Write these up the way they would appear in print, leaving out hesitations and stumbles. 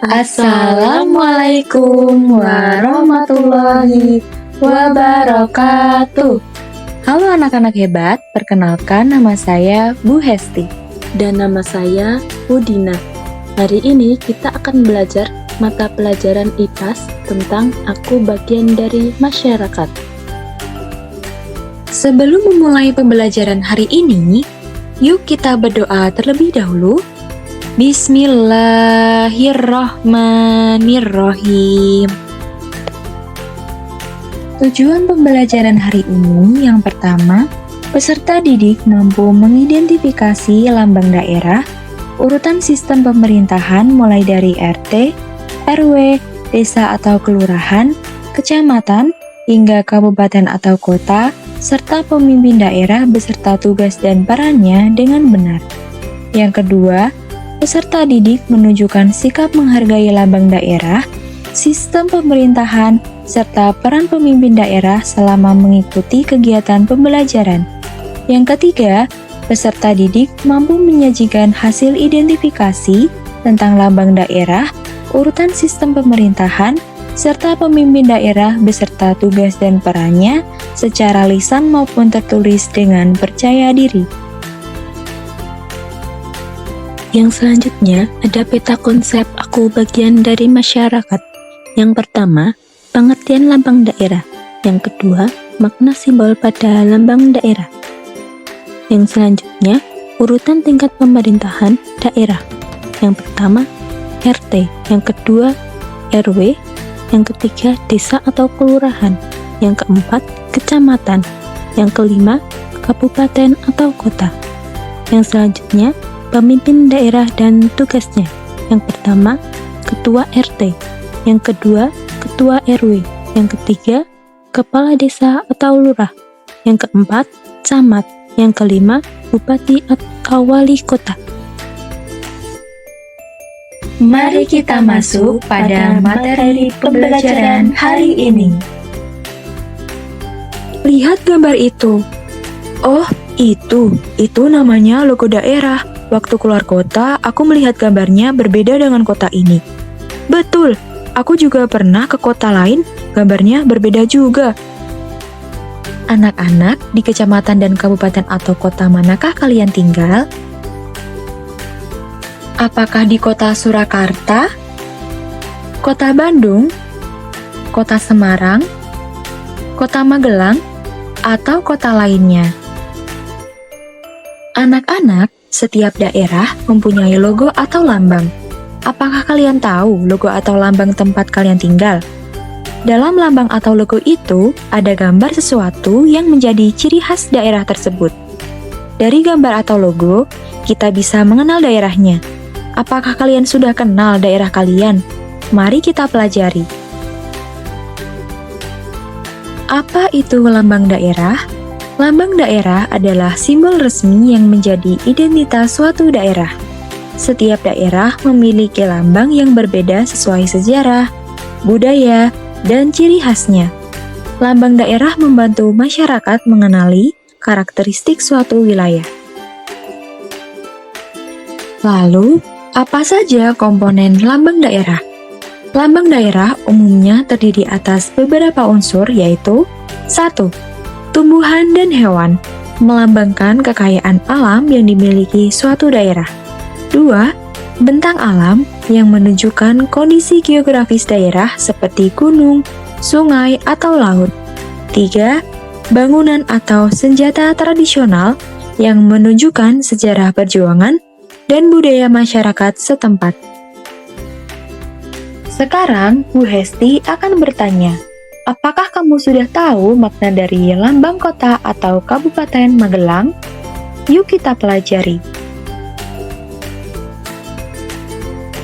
Assalamualaikum warahmatullahi wabarakatuh. Halo anak-anak hebat, perkenalkan nama saya Bu Hesti. Dan nama saya Udina. Hari ini kita akan belajar mata pelajaran IPAS tentang aku bagian dari masyarakat. Sebelum memulai pembelajaran hari ini, yuk kita berdoa terlebih dahulu. Bismillahirrahmanirrahim. Tujuan pembelajaran hari ini yang pertama, peserta didik mampu mengidentifikasi lambang daerah, urutan sistem pemerintahan mulai dari RT, RW, desa atau kelurahan, kecamatan, hingga kabupaten atau kota, serta pemimpin daerah beserta tugas dan perannya dengan benar. Yang kedua, peserta didik menunjukkan sikap menghargai lambang daerah, sistem pemerintahan, serta peran pemimpin daerah selama mengikuti kegiatan pembelajaran. Yang ketiga, peserta didik mampu menyajikan hasil identifikasi tentang lambang daerah, urutan sistem pemerintahan, serta pemimpin daerah beserta tugas dan perannya secara lisan maupun tertulis dengan percaya diri. Yang selanjutnya ada peta konsep aku bagian dari masyarakat. Yang pertama, pengertian lambang daerah. Yang kedua, makna simbol pada lambang daerah. Yang selanjutnya, urutan tingkat pemerintahan daerah. Yang pertama, RT. Yang kedua, RW. Yang ketiga, desa atau kelurahan. Yang keempat, kecamatan. Yang kelima, kabupaten atau kota. Yang selanjutnya, pemimpin daerah dan tugasnya. Yang pertama, ketua RT. Yang kedua, ketua RW. Yang ketiga, kepala desa atau lurah. Yang keempat, camat. Yang kelima, bupati atau wali kota. Mari kita masuk pada materi pembelajaran hari ini. Lihat gambar itu. Oh, itu namanya logo daerah. Waktu keluar kota, aku melihat gambarnya berbeda dengan kota ini. Betul, aku juga pernah ke kota lain, gambarnya berbeda juga. Anak-anak, di kecamatan dan kabupaten atau kota manakah kalian tinggal? Apakah di kota Surakarta, kota Bandung, kota Semarang, kota Magelang, atau kota lainnya? Anak-anak, setiap daerah mempunyai logo atau lambang. Apakah kalian tahu logo atau lambang tempat kalian tinggal? Dalam lambang atau logo itu, ada gambar sesuatu yang menjadi ciri khas daerah tersebut. Dari gambar atau logo, kita bisa mengenal daerahnya. Apakah kalian sudah kenal daerah kalian? Mari kita pelajari. Apa itu lambang daerah? Lambang daerah adalah simbol resmi yang menjadi identitas suatu daerah. Setiap daerah memiliki lambang yang berbeda sesuai sejarah, budaya, dan ciri khasnya. Lambang daerah membantu masyarakat mengenali karakteristik suatu wilayah. Lalu, apa saja komponen lambang daerah? Lambang daerah umumnya terdiri atas beberapa unsur yaitu 1. Tumbuhan dan hewan, melambangkan kekayaan alam yang dimiliki suatu daerah. 2. Bentang alam yang menunjukkan kondisi geografis daerah seperti gunung, sungai, atau laut. 3. Bangunan atau senjata tradisional yang menunjukkan sejarah perjuangan dan budaya masyarakat setempat. Sekarang, Bu Hesti akan bertanya, apakah kamu sudah tahu makna dari lambang kota atau Kabupaten Magelang? Yuk kita pelajari.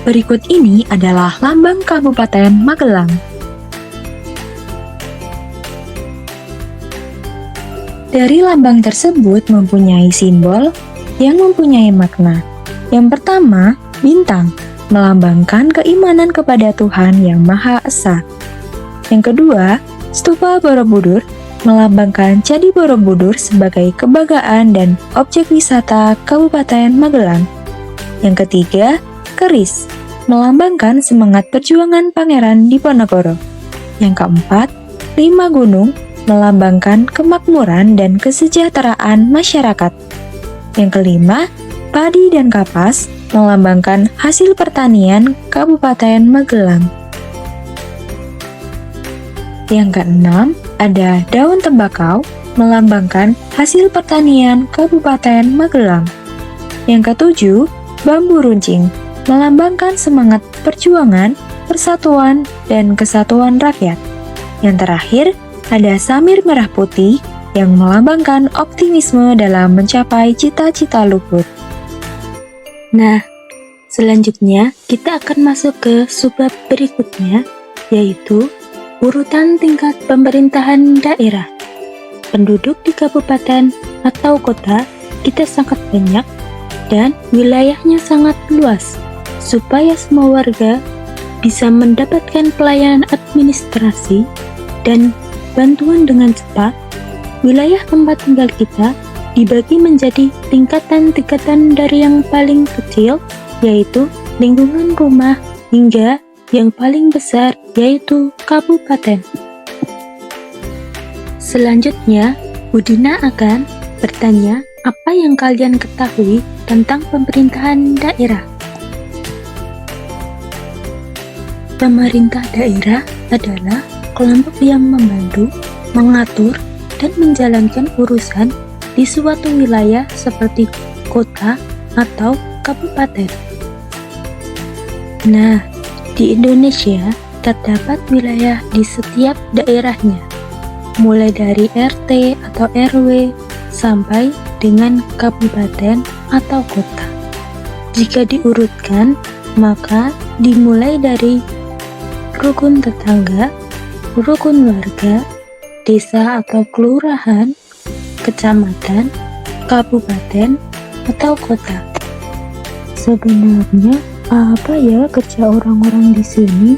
Berikut ini adalah lambang Kabupaten Magelang. Dari lambang tersebut mempunyai simbol yang mempunyai makna. Yang pertama, bintang, melambangkan keimanan kepada Tuhan Yang Maha Esa. Yang kedua, stupa Borobudur, melambangkan Candi Borobudur sebagai kebanggaan dan objek wisata Kabupaten Magelang. Yang ketiga, keris, melambangkan semangat perjuangan Pangeran Diponegoro. Yang keempat, 5 gunung melambangkan kemakmuran dan kesejahteraan masyarakat. Yang kelima, padi dan kapas melambangkan hasil pertanian Kabupaten Magelang. Yang keenam, ada daun tembakau melambangkan hasil pertanian Kabupaten Magelang. Yang ketujuh, bambu runcing melambangkan semangat perjuangan, persatuan, dan kesatuan rakyat. Yang terakhir, ada samir merah putih yang melambangkan optimisme dalam mencapai cita-cita Luhut. Nah, selanjutnya kita akan masuk ke subbab berikutnya, yaitu urutan tingkat pemerintahan daerah. Penduduk di kabupaten atau kota kita sangat banyak dan wilayahnya sangat luas, supaya semua warga bisa mendapatkan pelayanan administrasi dan bantuan dengan cepat. Wilayah tempat tinggal kita dibagi menjadi tingkatan-tingkatan dari yang paling kecil, yaitu lingkungan rumah, hingga yang paling besar, yaitu kabupaten. Selanjutnya, Budina akan bertanya apa yang kalian ketahui tentang pemerintahan daerah. Pemerintah daerah adalah kelompok yang membantu, mengatur, dan menjalankan urusan di suatu wilayah seperti kota atau kabupaten. Nah, di Indonesia terdapat wilayah di setiap daerahnya, mulai dari RT atau RW sampai dengan kabupaten atau kota. Jika diurutkan, maka dimulai dari rukun tetangga, rukun warga, desa atau kelurahan, kecamatan, kabupaten, atau kota. Sebenarnya apa ya kerja orang-orang di sini?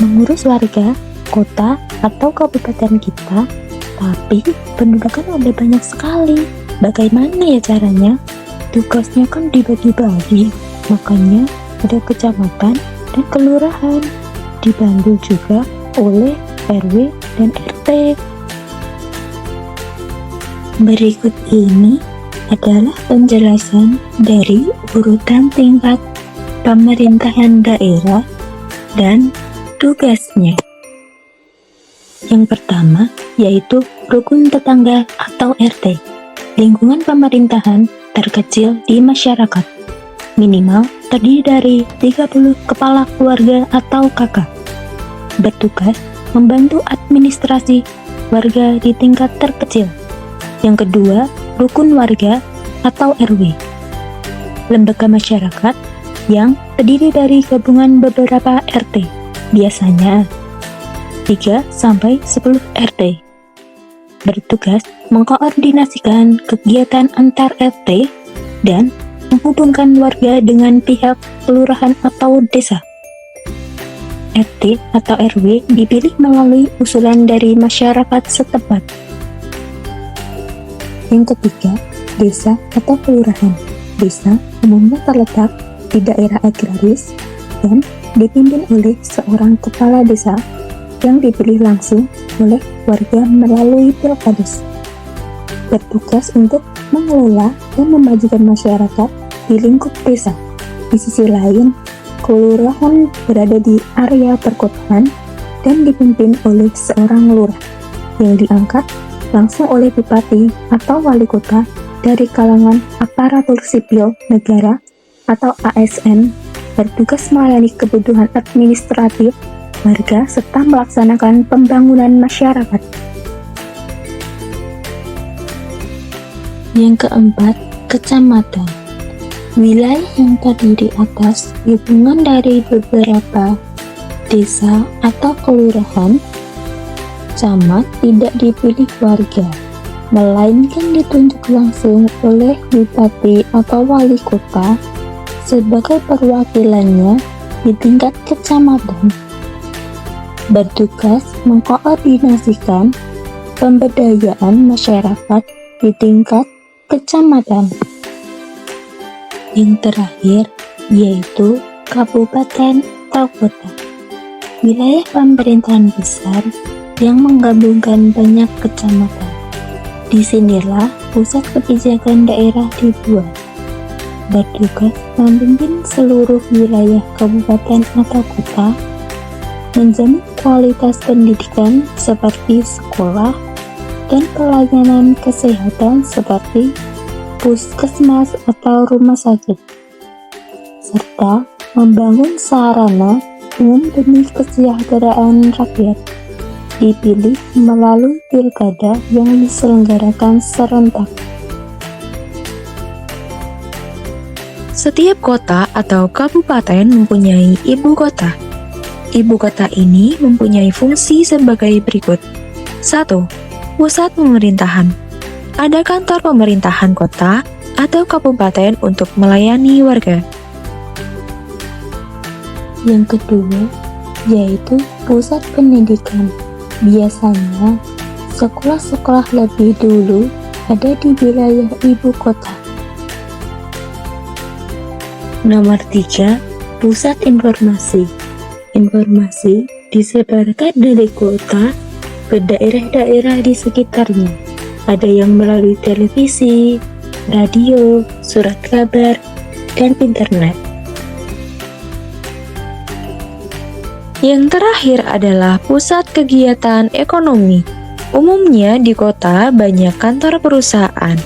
Mengurus warga, kota, atau kabupaten kita, tapi penduduk kan ada banyak sekali. Bagaimana ya caranya? Tugasnya kan dibagi-bagi, makanya ada kecamatan dan kelurahan, dibantu juga oleh RW dan RT. Berikut ini adalah penjelasan dari urutan tingkat pemerintahan daerah dan tugasnya. Yang pertama yaitu rukun tetangga atau RT, lingkungan pemerintahan terkecil di masyarakat, minimal terdiri dari 30 kepala keluarga atau kakak. Bertugas membantu administrasi warga di tingkat terkecil. Yang kedua, rukun warga atau RW, lembaga masyarakat yang terdiri dari gabungan beberapa RT, biasanya 3-10 RT. Bertugas mengkoordinasikan kegiatan antar RT dan menghubungkan warga dengan pihak kelurahan atau desa. RT atau RW dipilih melalui usulan dari masyarakat setempat. Yang ketiga, desa atau kelurahan. Desa umumnya terletak di daerah agraris dan dipimpin oleh seorang kepala desa yang dipilih langsung oleh warga melalui pilkades. Bertugas untuk mengelola dan memajukan masyarakat di lingkup desa. Di sisi lain, kelurahan berada di area perkotaan dan dipimpin oleh seorang lurah yang diangkat langsung oleh bupati atau wali kota dari kalangan aparatur sipil negara atau ASN, bertugas melayani kebutuhan administratif warga serta melaksanakan pembangunan masyarakat. Yang keempat, kecamatan. Wilayah yang terdiri atas gabungan dari beberapa desa atau kelurahan. Camat tidak dipilih warga, melainkan ditunjuk langsung oleh bupati atau wali kota sebagai perwakilannya di tingkat kecamatan. Bertugas mengkoordinasikan pemberdayaan masyarakat di tingkat kecamatan. Yang terakhir yaitu kabupaten atau kota. Wilayah pemerintahan besar yang menggabungkan banyak kecamatan. Disinilah pusat kebijakan daerah dibuat. Bertugas memimpin seluruh wilayah kabupaten atau kota, menjamin kualitas pendidikan seperti sekolah dan pelayanan kesehatan seperti puskesmas atau rumah sakit, serta membangun sarana umum demi kesejahteraan rakyat. Dipilih melalui pilkada yang diselenggarakan serentak. Setiap kota atau kabupaten mempunyai ibu kota. Ibu kota ini mempunyai fungsi sebagai berikut. 1. Pusat pemerintahan. Ada kantor pemerintahan kota atau kabupaten untuk melayani warga. Yang kedua, yaitu pusat pendidikan. Biasanya, sekolah-sekolah lebih dulu ada di wilayah ibu kota. Nomor 3, pusat informasi. Informasi disebarkan dari kota ke daerah-daerah di sekitarnya. Ada yang melalui televisi, radio, surat kabar, dan internet. Yang terakhir adalah pusat kegiatan ekonomi. Umumnya di kota banyak kantor perusahaan.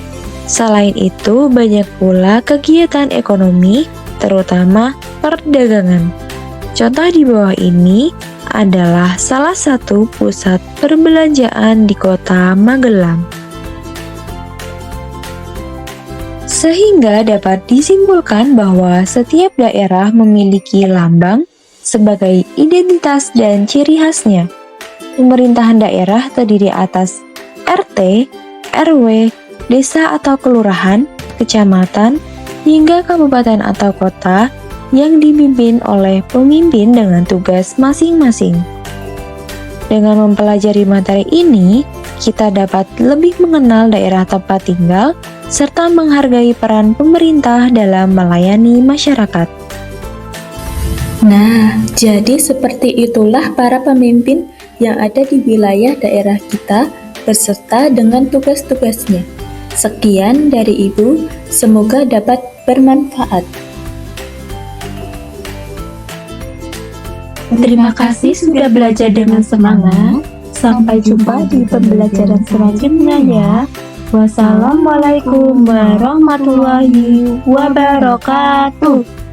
Selain itu, banyak pula kegiatan ekonomi, terutama perdagangan. Contoh di bawah ini adalah salah satu pusat perbelanjaan di kota Magelang. Sehingga dapat disimpulkan bahwa setiap daerah memiliki lambang sebagai identitas dan ciri khasnya. Pemerintahan daerah terdiri atas RT, RW, desa atau kelurahan, kecamatan, hingga kabupaten atau kota yang dipimpin oleh pemimpin dengan tugas masing-masing. Dengan mempelajari materi ini, kita dapat lebih mengenal daerah tempat tinggal serta menghargai peran pemerintah dalam melayani masyarakat. Nah, jadi seperti itulah para pemimpin yang ada di wilayah daerah kita beserta dengan tugas-tugasnya. Sekian dari Ibu, semoga dapat bermanfaat. Terima kasih sudah belajar dengan semangat. Sampai jumpa di pembelajaran selanjutnya ya. Wassalamualaikum warahmatullahi wabarakatuh.